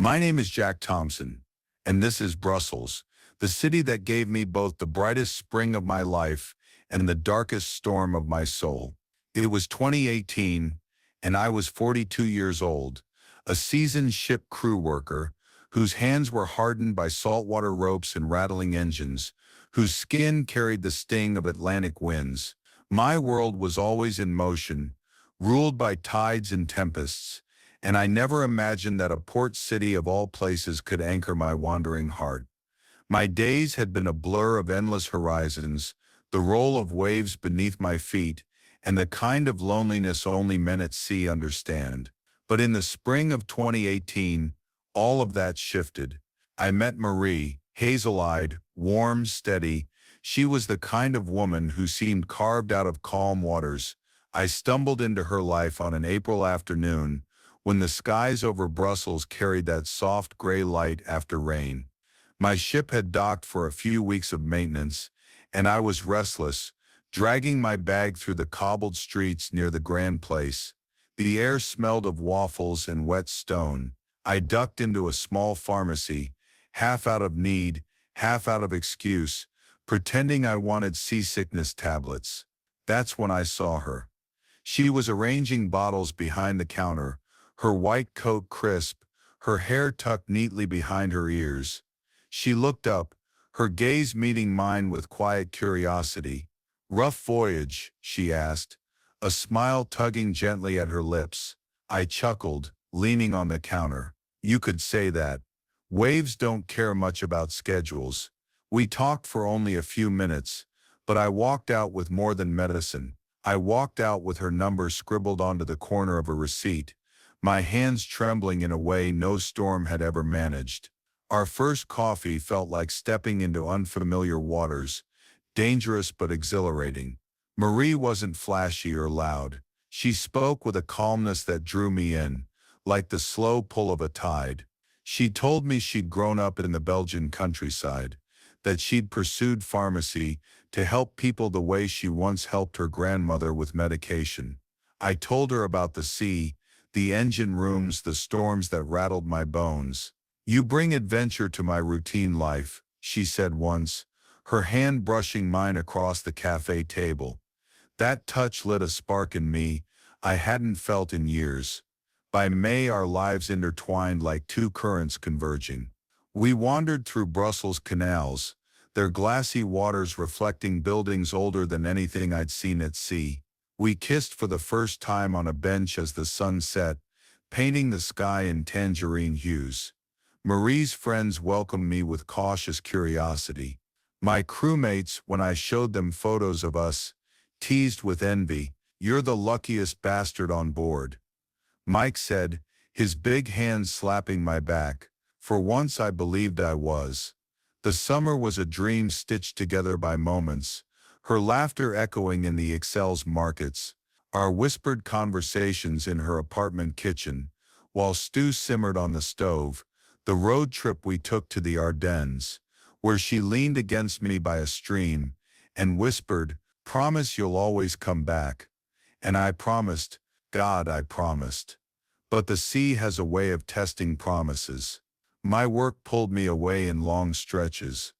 My name is Jack Thompson, and this is Brussels, the city that gave me both the brightest spring of my life and the darkest storm of my soul. It was 2018, and I was 42 years old, a seasoned ship crew worker whose hands were hardened by saltwater ropes and rattling engines, whose skin carried the sting of Atlantic winds. My world was always in motion, ruled by tides and tempests, and I never imagined that a port city of all places could anchor my wandering heart. My days had been a blur of endless horizons, the roll of waves beneath my feet, and the kind of loneliness only men at sea understand. But in the spring of 2018, all of that shifted. I met Marie, hazel-eyed, warm, steady. She was the kind of woman who seemed carved out of calm waters. I stumbled into her life on an April afternoon, when the skies over Brussels carried that soft gray light after rain. My ship had docked for a few weeks of maintenance, and I was restless, dragging my bag through the cobbled streets near the Grand Place. The air smelled of waffles and wet stone. I ducked into a small pharmacy, half out of need, half out of excuse, pretending I wanted seasickness tablets. That's when I saw her. She was arranging bottles behind the counter, her white coat crisp, her hair tucked neatly behind her ears. She looked up, her gaze meeting mine with quiet curiosity. "Rough voyage?" she asked, a smile tugging gently at her lips. I chuckled, leaning on the counter. "You could say that. Waves don't care much about schedules." We talked for only a few minutes, but I walked out with more than medicine. I walked out with her number scribbled onto the corner of a receipt, my hands trembling in a way no storm had ever managed. Our first coffee felt like stepping into unfamiliar waters, dangerous but exhilarating. Marie wasn't flashy or loud. She spoke with a calmness that drew me in, like the slow pull of a tide. She told me she'd grown up in the Belgian countryside, that she'd pursued pharmacy to help people the way she once helped her grandmother with medication. I told her about the sea, the engine rooms, the storms that rattled my bones. "You bring adventure to my routine life," she said once, her hand brushing mine across the cafe table. That touch lit a spark in me I hadn't felt in years. By May, our lives intertwined like two currents converging. We wandered through Brussels canals, their glassy waters reflecting buildings older than anything I'd seen at sea. We kissed for the first time on a bench as the sun set, painting the sky in tangerine hues. Marie's friends welcomed me with cautious curiosity. My crewmates, when I showed them photos of us, teased with envy. "You're the luckiest bastard on board." Mike said, his big hand slapping my back. For once I believed I was. The summer was a dream stitched together by moments, her laughter echoing in the Excel's markets, our whispered conversations in her apartment kitchen, while stew simmered on the stove, the road trip we took to the Ardennes, where she leaned against me by a stream and whispered, "Promise you'll always come back." And I promised, God, I promised. But the sea has a way of testing promises. My work pulled me away in long stretches.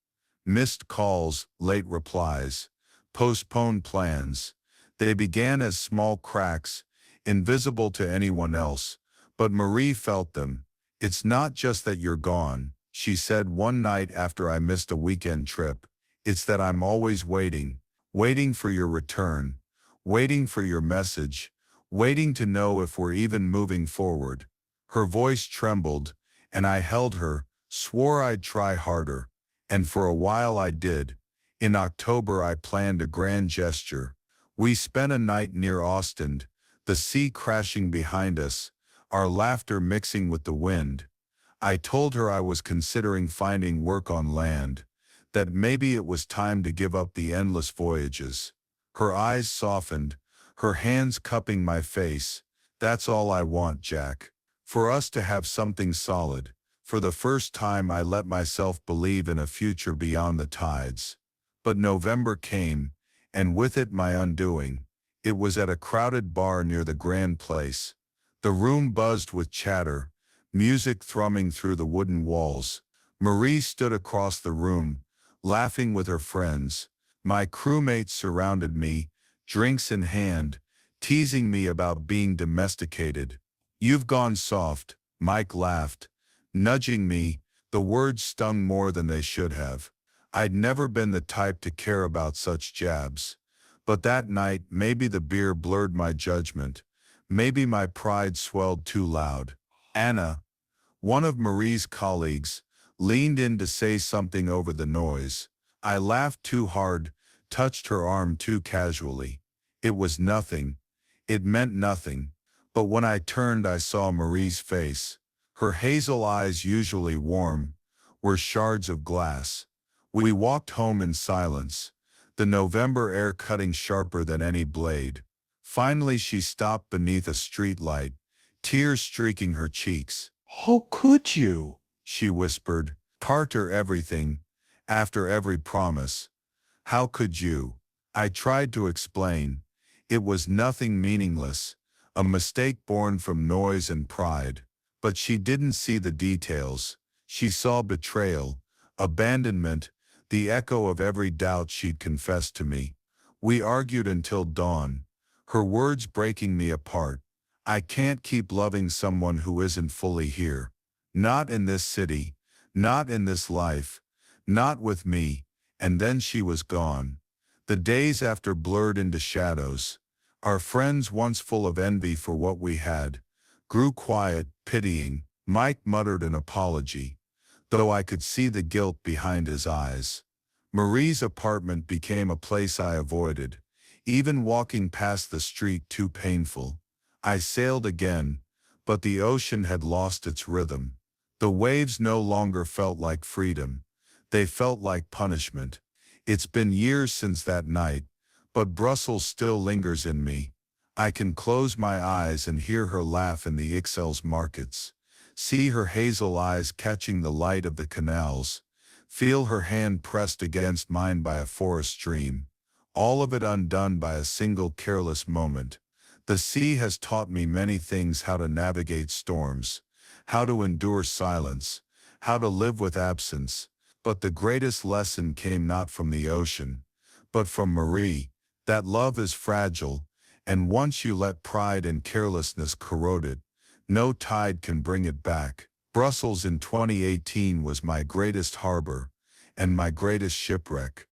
Missed calls, late replies, postponed plans. They began as small cracks, invisible to anyone else, but Marie felt them. "It's not just that you're gone," she said one night after I missed a weekend trip. "It's that I'm always waiting, waiting for your return, waiting for your message, waiting to know if we're even moving forward." Her voice trembled, and I held her, swore I'd try harder, and for a while I did. In October I planned a grand gesture. We spent a night near Ostend, the sea crashing behind us, our laughter mixing with the wind. I told her I was considering finding work on land, that maybe it was time to give up the endless voyages. Her eyes softened, her hands cupping my face. "That's all I want, Jack. For us to have something solid." For the first time I let myself believe in a future beyond the tides. But November came, and with it my undoing. It was at a crowded bar near the Grand Place. The room buzzed with chatter, music thrumming through the wooden walls. Marie stood across the room, laughing with her friends. My crewmates surrounded me, drinks in hand, teasing me about being domesticated. "You've gone soft," Mike laughed, nudging me. The words stung more than they should have. I'd never been the type to care about such jabs. But that night, maybe the beer blurred my judgment. Maybe my pride swelled too loud. Anna, one of Marie's colleagues, leaned in to say something over the noise. I laughed too hard, touched her arm too casually. It was nothing. It meant nothing. But when I turned, I saw Marie's face. Her hazel eyes, usually warm, were shards of glass. We walked home in silence, the November air cutting sharper than any blade. Finally she stopped beneath a streetlight, tears streaking her cheeks. "How could you?" she whispered. "After everything, after every promise. How could you?" I tried to explain. It was nothing, meaningless, a mistake born from noise and pride. But she didn't see the details. She saw betrayal, abandonment, the echo of every doubt she'd confessed to me. We argued until dawn, her words breaking me apart. "I can't keep loving someone who isn't fully here. Not in this city, not in this life, not with me." And then she was gone. The days after blurred into shadows. Our friends, once full of envy for what we had, grew quiet, pitying. Mike muttered an apology, though I could see the guilt behind his eyes. Marie's apartment became a place I avoided, even walking past the street too painful. I sailed again, but the ocean had lost its rhythm. The waves no longer felt like freedom. They felt like punishment. It's been years since that night, but Brussels still lingers in me. I can close my eyes and hear her laugh in the Ixelles markets, see her hazel eyes catching the light of the canals, feel her hand pressed against mine by a forest stream, all of it undone by a single careless moment. The sea has taught me many things: how to navigate storms, how to endure silence, how to live with absence. But the greatest lesson came not from the ocean, but from Marie, that love is fragile, and once you let pride and carelessness corrode it, no tide can bring it back. Brussels in 2018 was my greatest harbor and my greatest shipwreck.